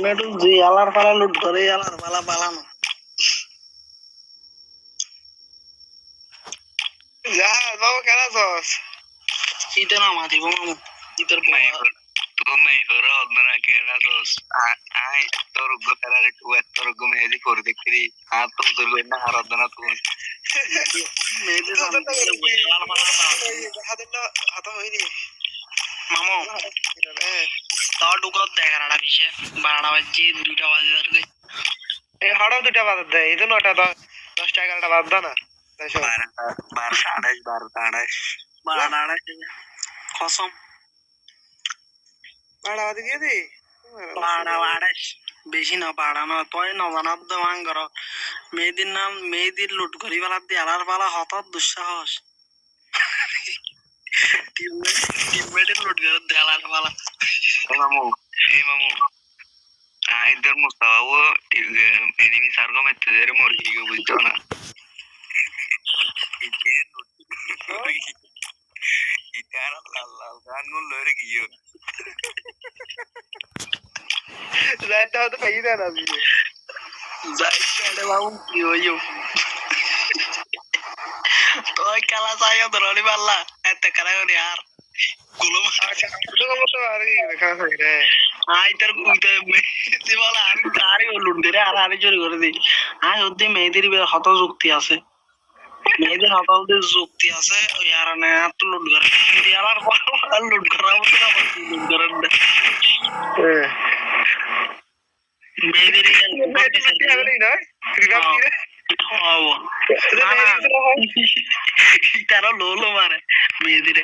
মেডু জি আলার পালা লুট করে আলার পালা পালানো যা বাবু কেনা সস ইতে না মাতি মামু ইতের May tu may horo odna kena dos. Ai torgo karare tu torgo me di por dekri. To torgo na harodna tu. মেয়েদের আলার পালা হাত হয়নি মামু তাও ঢুকাও দেখারাটা বিষে 12টা বাজে 2টা বাজে আর কি এই হাড়াও দুটা বাদ দেয় এই তো 9টা 10টা 11টা বাদ দাও না 12টা কসম বাড়া বাদ গিয়ে দি 12 বেশি না 12 না তোই নবানাব দেওয়ান কর মেয়েদের নাম মেয়েদের লুট করি বেলা দিয়ে আলার পালা হঠাৎ দুঃসাহস টিমমেটের লুট করে দেয়ালার পালা Hey mamu. Ider Mustafa wo enemy sargo mette dere morgi go bujjo na. Itar Allah ganu lore giyo. Right তো পাই দেন আমি যাই কেডে বাবু কি হইও তোই কালা চাইও ধরলি পাল্লা এতে কারা করি আর গুলো দুটো মতো আর কি দেখা থাকে আইতার গুইতে মেয়েদি বলা আর গাড়ি লুট করে আর আরে চুরি করে দিই আর ওদের মেয়েদের হত যুক্তি আছে মেয়েদের হত যুক্তি আছে ওই আর না এত লুট করে আর লুট করা মতো লুট করেন মেয়েদের তারা লোলো মারে মেয়েদের